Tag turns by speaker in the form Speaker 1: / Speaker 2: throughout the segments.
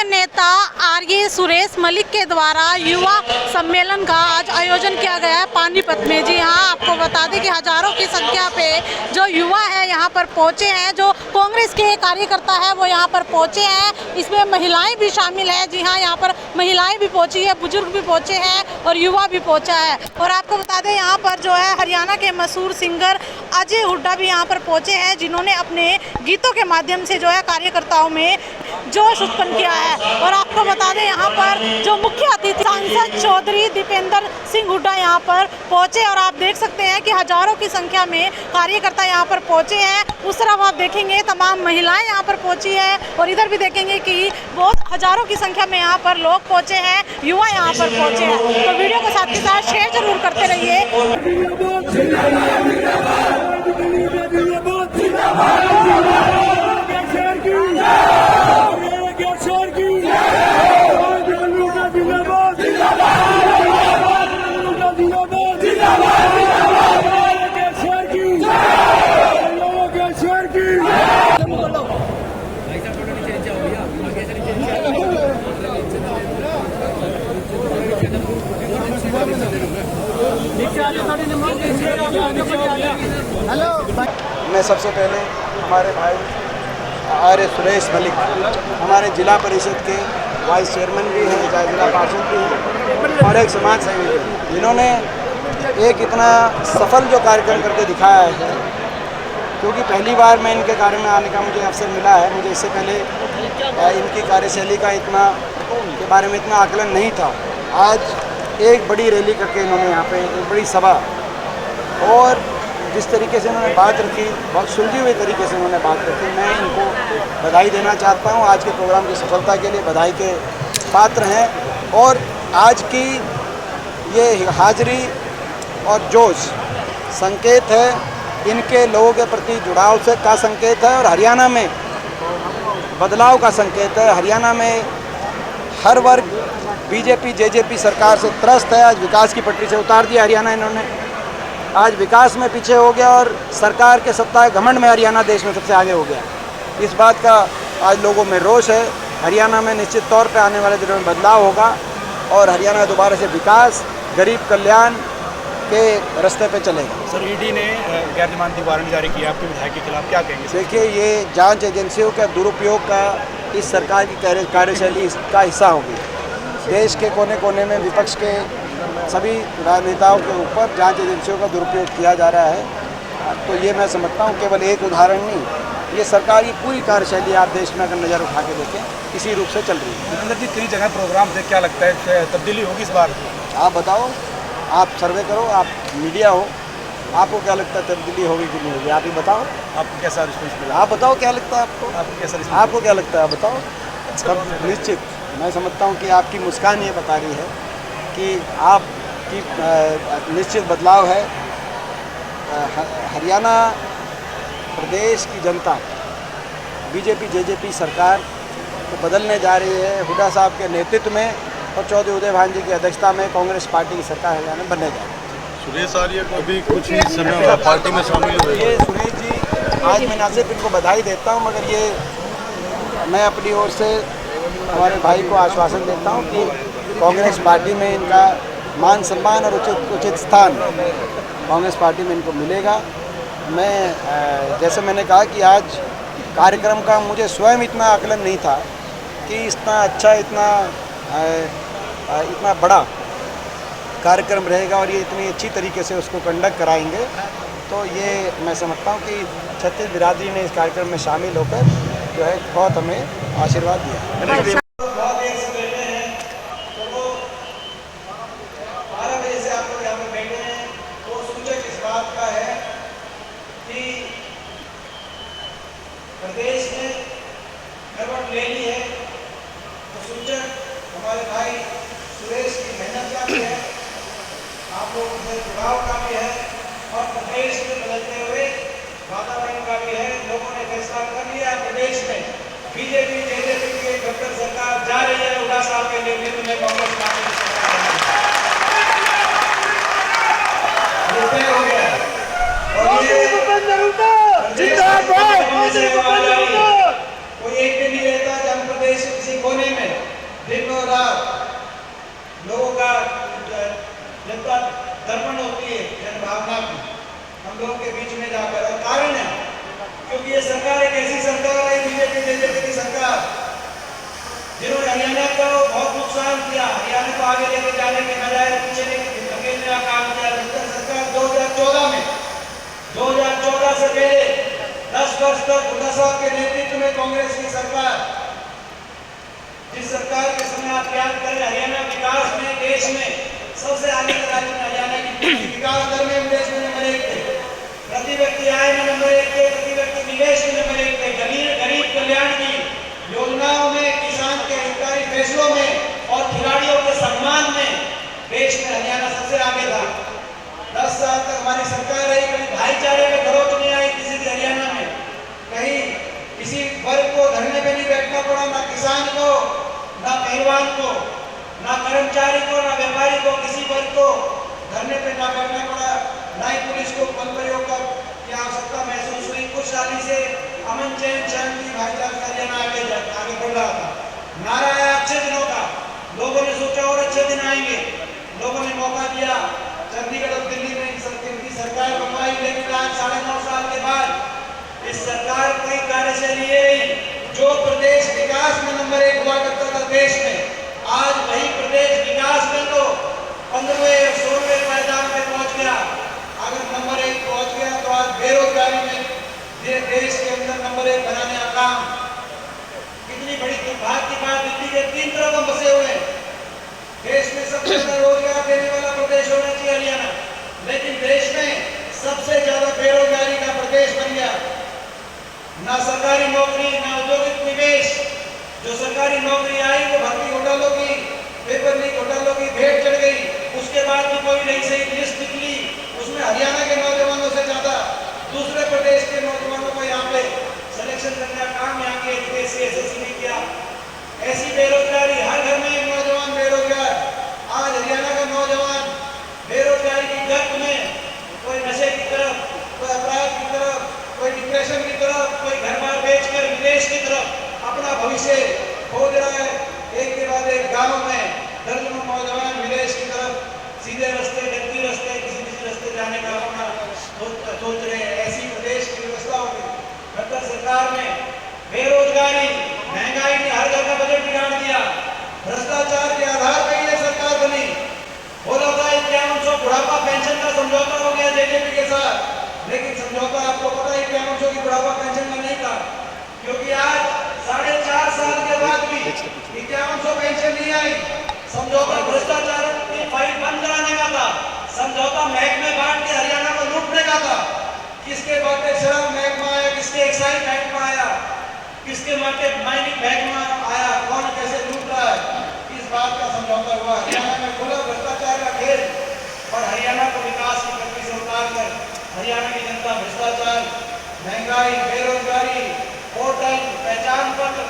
Speaker 1: नेता आरए सुरेश मलिक के द्वारा युवा सम्मेलन का आज आयोजन किया गया है पानीपत में। जी हाँ, आपको बता दें कि हजारों की संख्या पे जो युवा है यहाँ पर पहुँचे हैं, जो कांग्रेस के कार्यकर्ता है वो यहाँ पर पहुँचे हैं। इसमें महिलाएं भी शामिल है। जी हाँ, यहाँ पर महिलाएं भी पहुँची है, बुजुर्ग भी पहुँचे हैं और युवा भी पहुँचा है। और आपको बता दें यहाँ पर जो है हरियाणा के मशहूर सिंगर अजय हुड्डा भी यहाँ पर पहुँचे हैं, जिन्होंने अपने गीतों के माध्यम से जो है कार्यकर्ताओं में जोश उत्पन्न किया है। और आपको बता दें यहाँ पर जो मुख्य अतिथि सांसद चौधरी दीपेंद्र सिंह हुड्डा यहाँ पर पहुँचे और आप देख सकते हैं कि हजारों की संख्या में कार्यकर्ता यहाँ पर पहुँचे हैं। उस तरफ आप देखेंगे तमाम महिलाएं यहाँ पर पहुँची है और इधर भी देखेंगे कि बहुत हजारों की संख्या में यहाँ पर लोग पहुँचे हैं, युवा यहाँ पर पहुँचे हैं। तो वीडियो को साथ के साथ शेयर जरूर करते रहिए।
Speaker 2: मैं सबसे पहले हमारे भाई आरए सुरेश मलिक, हमारे जिला परिषद के वाइस चेयरमैन भी हैं, जिला पार्षद भी हैं और एक समाज सेवी हैं, जिन्होंने एक इतना सफल जो कार्यक्रम करके दिखाया है। क्योंकि पहली बार मैं इनके कार्य में आने का मुझे अवसर मिला है। मुझे इससे पहले इनकी कार्यशैली का के बारे में इतना आकलन नहीं था। आज एक बड़ी रैली करके इन्होंने यहाँ पे एक बड़ी सभा और जिस तरीके से इन्होंने बात रखी, बहुत सुलझे हुए तरीके से उन्होंने बात रखी, मैं इनको बधाई देना चाहता हूँ। आज के प्रोग्राम की सफलता के लिए बधाई के पात्र हैं और आज की ये हाजिरी और जोश संकेत है, इनके लोगों के प्रति जुड़ाव से का संकेत है और हरियाणा में बदलाव का संकेत है। हरियाणा में हर वर्ग बीजेपी जेजेपी सरकार से त्रस्त है। आज विकास की पटरी से उतार दिया हरियाणा इन्होंने, आज विकास में पीछे हो गया और सरकार के सत्ता घमंड में हरियाणा देश में सबसे आगे हो गया। इस बात का आज लोगों में रोष है। हरियाणा में निश्चित तौर पे आने वाले दिनों में बदलाव होगा और हरियाणा दोबारा से विकास, गरीब कल्याण के रास्ते पे चलेगा।
Speaker 3: सर, ईडी ने गैर जमानती वारंट जारी किया आपके विधायक के खिलाफ, क्या कहेंगे?
Speaker 2: देखिए, ये जांच एजेंसियों का दुरुपयोग का इस सरकार की कार्यशैली का हिस्सा होगी। देश के कोने कोने में विपक्ष के सभी राजनेताओं के ऊपर जांच एजेंसियों का दुरुपयोग किया जा रहा है। तो ये मैं समझता हूँ केवल एक उदाहरण नहीं, ये सरकार की पूरी कार्यशैली आप देश में अगर नज़र उठा के देखें इसी रूप से चल रही है।
Speaker 3: जितेंद्र जी, कई जगह प्रोग्राम से क्या लगता है तब्दीली होगी इस बार?
Speaker 2: आप बताओ, आप सर्वे करो, आप मीडिया हो, आपको क्या लगता है तब्दीली होगी कि नहीं होगी? आप ही बताओ,
Speaker 3: आपको कैसा रिस्पॉन्स मिला?
Speaker 2: आप बताओ क्या लगता है आपको,
Speaker 3: आपको कैसा रिस्पॉन्स?
Speaker 2: आपको क्या लगता है आप बताओ। तब निश्चित मैं समझता हूँ कि आपकी मुस्कान ये बता रही है कि आपकी निश्चित बदलाव है। हरियाणा प्रदेश की जनता बीजेपी जेजेपी सरकार को बदलने जा रही है। हुड्डा साहब के नेतृत्व में और चौधरी उदय भान जी की अध्यक्षता में कांग्रेस पार्टी की सरकार हरियाणा में बनने जा रही है।
Speaker 4: सुरेश आर्य को अभी कुछ ही समय पार्टी में शामिल हुए।
Speaker 2: ये सुरेश जी, आज मैं ना सिर्फ इनको बधाई देता हूँ मगर ये मैं अपनी ओर से हमारे भाई को आश्वासन देता हूँ कि कांग्रेस पार्टी में इनका मान सम्मान और उचित स्थान कांग्रेस पार्टी में इनको मिलेगा। मैं जैसे मैंने कहा कि आज कार्यक्रम का मुझे स्वयं इतना आकलन नहीं था कि इतना अच्छा इतना बड़ा कार्यक्रम रहेगा और ये इतनी अच्छी तरीके से उसको कंडक्ट कराएंगे। तो ये मैं समझता हूँ कि छत्तीस बिरादरी ने इस कार्यक्रम में शामिल होकर जो है बहुत हमें आशीर्वाद दिया।
Speaker 5: प्रदेश ने करवट ले ली है तो सूचक हमारे भाई सुरेश की मेहनत का भी है, आप लोगों से जुड़ाव का भी है और प्रदेश में बदलते हुए वातावरण का भी है। लोगों ने फैसला कर लिया, प्रदेश में बीजेपी जेजेपी की गठबंधन सरकार जा रही है। हुड्डा साहब के नेतृत्व में कांग्रेस पार्टी की सरकार हो गया और ये कोई एक भी नहीं रहता जब प्रदेश किसी कोने में दर्पण होती है जन भावना की हम लोगों के बीच में जाकर। और कारण है क्योंकि ये सरकार एक ऐसी सरकार है, बीजेपी की सरकार, जिन्होंने हरियाणा को बहुत नुकसान किया। हरियाणा को आगे लेके जाने के बजाय पीछे धकेलने का काम किया। उत्तर सरकार 2014 से पहले 10 वर्ष तक हुड्डा साहब के नेतृत्व में कांग्रेस की सरकार, जिस सरकार के समय आप याद करें हरियाणा विकास में देश में सबसे आगे का राज्य में हरियाणा की विकास दर में देश में नंबर 1 थे, प्रति व्यक्ति आय में नंबर 1 थे, प्रति व्यक्ति निवेश में नंबर 1 थे, गरीब कल्याण की योजनाओं में, किसान के हितकारी फैसलों में और खिलाड़ियों के सम्मान में देश में हरियाणा सबसे आगे था। 10 साल तक हमारी सरकार रही, कभी भाईचारे में खरोच नहीं आई किसी भी हरियाणा में, कहीं किसी वर्ग को धरने पे नहीं बैठना पड़ा, ना किसान को, ना पहलवान को, ना कर्मचारी को, ना व्यापारी को, किसी वर्ग को धरने पे ना बैठना पड़ा, ना ही पुलिस को बल प्रयोग की आवश्यकता महसूस हुई। कुछ साल से अमन चैन शांति भाईचारा हरियाणा आगे बढ़ रहा था। नारा आया अच्छे दिनों का, लोगों ने सोचा और अच्छे दिन आएंगे, लोगों ने मौका दिया, चंडीगढ़ और दिल्ली में इनकी सरकार बनवाई। लेकिन आज 9.5 साल के बाद इस सरकार कई कार्यशैली जो प्रदेश विकास में नंबर 1 हुआ करता था देश में, आज वही प्रदेश विकास में तो 15वें और 16वें पायदान पे पहुंच गया। अगर नंबर 1 पहुंच गया तो आज बेरोजगारी में देश के अंदर नंबर 1 बनाने का काम, कितनी बड़ी दुर्भाग्य की बात, दिल्ली के 3 तरफ हम बसे हुए हैं। देश में सबसे ज्यादा रोजगार देने वाला प्रदेश होना चाहिए हरियाणा, लेकिन देश में सबसे ज्यादा बेरोजगारी का प्रदेश बन गया। ना सरकारी नौकरी, ना औद्योगिक निवेश। जो सरकारी नौकरी आई वो भर्ती घोटालों की, पेपर लीक घोटालों की भेंट चढ़ गई। उसके बाद भी कोई नहीं सही लिस्ट निकली, उसमें हरियाणा के नौजवानों से ज्यादा दूसरे प्रदेश के नौजवानों को यहाँ पे सिलेक्शन करने का काम यहाँ के एसएससी ने किया। ऐसी बेरोजगारी, हर घर में एक नौजवान बेरोजगार। आज हरियाणा का नौजवान बेरोजगारी की गर्त में कोई नशे की तरफ, कोई अपराध की तरफ, कोई डिप्रेशन की तरफ, कोई घर बार बेचकर विदेश की तरफ अपना भविष्य खोज रहा है। एक के बाद एक गांव में दर्जनों नौजवान विदेश की तरफ सीधे रास्ते, डकती रास्ते, किसी रास्ते जाने का अपना सोच रहे हैं। ऐसी प्रदेश की व्यवस्था होगी। खट्टर सरकार ने बेरोजगारी, महंगाई ने हर घर का बजट बिगाड़ दिया। भ्रष्टाचार के आधार पर ये सरकार बनी। बोला था 5100 बुढ़ापा पेंशन का समझौता हो गया जेजेपी के साथ, लेकिन समझौता आपको पता है 5100 की बुढ़ापा पेंशन का नहीं था, क्योंकि आज 4.5 साल के बाद भी 5100 पेंशन नहीं आई। समझौता भ्रष्टाचार की फाइल बंद कराने का था, समझौता महकमे बांट के हरियाणा को लूटने का था। किसके बाटे श्रम महकमा आया, किसके एक्साइज महकमा आया, किसके बाटे माइनिंग महकमा आया, कौन कैसे लूट रहा है, इस बात का समझौता हुआ। हरियाणा में खुला भ्रष्टाचार का खेल, और हरियाणा को विकास की गति से उतारकर हरियाणा की जनता भ्रष्टाचार, महंगाई, बेरोजगारी, पोर्टल, पहचान पत्र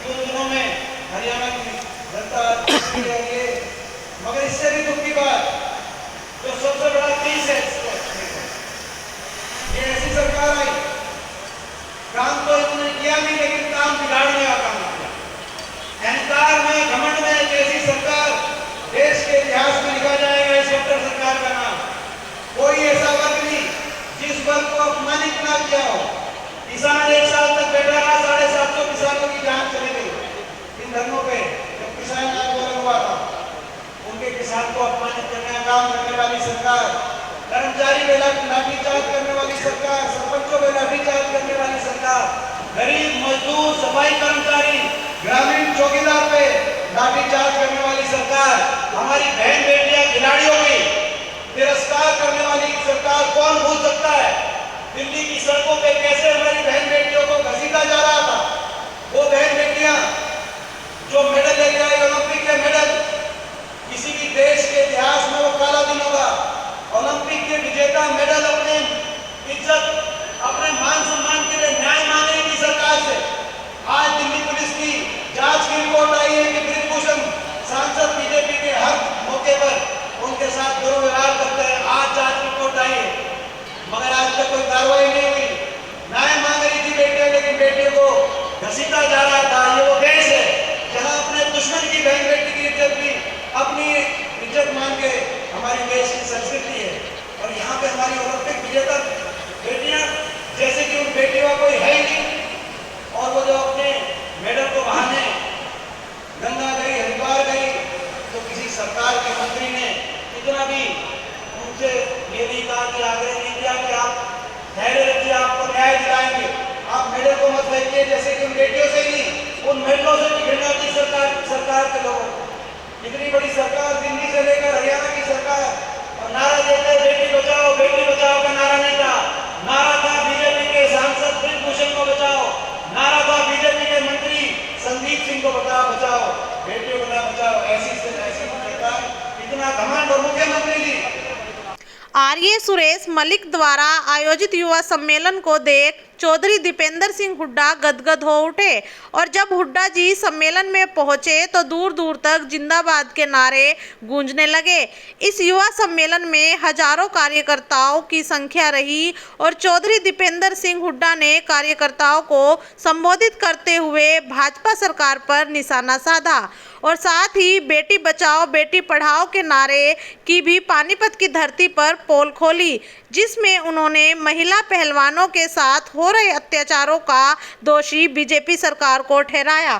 Speaker 5: योजनाओं में हरियाणा की जनता है। मगर इससे भी दुख की बात, जो सबसे बड़ा पीस है, ये ऐसी सरकार आई, काम तो इन्होंने किया नहीं, लेकिन काम बिगाड़ने का काम किया। अहंकार में, घमंड में एक ऐसी सरकार देश के इतिहास में लिखा जाएगा इस खट्टर सरकार का नाम। कोई ऐसा वर्ग नहीं जिस वर्ग को अपमानित ना किया हो। किसान 1 साल तक बैठा रहा, 750 किसानों की जान चली गई इन धरनों पे। जब किसान आंदोलन हुआ था, उनके किसान को अपमानित करने का काम करने वाली सरकार, कर्मचारी पे लाठीचार्ज करने वाली सरकार, सरपंचों पे लाठीचार्ज करने वाली सरकार, गरीब मजदूर, सफाई कर्मचारी, ग्रामीण चौकीदार पे लाठीचार्ज करने वाली सरकार, हमारी बहन बेटियां खिलाड़ियों की तिरस्कार करने वाली सरकार कौन भूल सकता है। दिल्ली की सड़कों पे कैसे हमारी बहन बेटियों को घसीटा जा रहा था। वो बहन बेटियां जो मेडल लेके आई, ओलंपिक के मेडल, किसी भी देश के इतिहास में वो काला दिन होगा। ओलंपिक के विजेता मेडल अपने इज्जत, अपने मान सम्मान के लिए न्याय मांग रही थी सरकार से। आज दिल्ली पुलिस की जांच की रिपोर्ट आई है कि ब्रिजभूषण सांसद बीजेपी के हर मौके पर उनके साथ दुर्व्यवहार करते हैं। आज जांच रिपोर्ट आई है, मगर आज तक कोई कार्रवाई नहीं हुई। न्याय मांग रही थी बेटियां, लेकिन बेटियों को घसीटा जा रहा था। ये वो देश है जहां अपने दुश्मन की बहन बेटी की इज्जत भी अपनी इज्जत मान के हमारी देश की संस्कृति है। बेटियों से नहीं, उन महिलाओं से भी घृणा थी सरकार के लोगों को। इतनी बड़ी सरकार, दिल्ली से लेकर हरियाणा की सरकार, और नारा देते बेटी बचाओ का नारा नहीं था। नारा था बीजेपी के सांसद ब्रिजभूषण को बचाओ, नारा था बीजेपी के मंत्री संदीप सिंह को बचाओ, बेटियों को ना बचाओ। ऐसी सरकार, इतना घमंड और मुख्यमंत्री जी।
Speaker 1: आरए सुरेश मलिक द्वारा आयोजित युवा सम्मेलन को देख चौधरी दीपेंद्र सिंह हुड्डा गदगद हो उठे और जब हुड्डा जी सम्मेलन में पहुंचे तो दूर दूर तक जिंदाबाद के नारे गूंजने लगे। इस युवा सम्मेलन में हजारों कार्यकर्ताओं की संख्या रही और चौधरी दीपेंद्र सिंह हुड्डा ने कार्यकर्ताओं को संबोधित करते हुए भाजपा सरकार पर निशाना साधा और साथ ही बेटी बचाओ बेटी पढ़ाओ के नारे की भी पानीपत की धरती पर पोल खोली, जिसमें उन्होंने महिला पहलवानों के साथ हो रहे अत्याचारों का दोषी बीजेपी सरकार को ठहराया।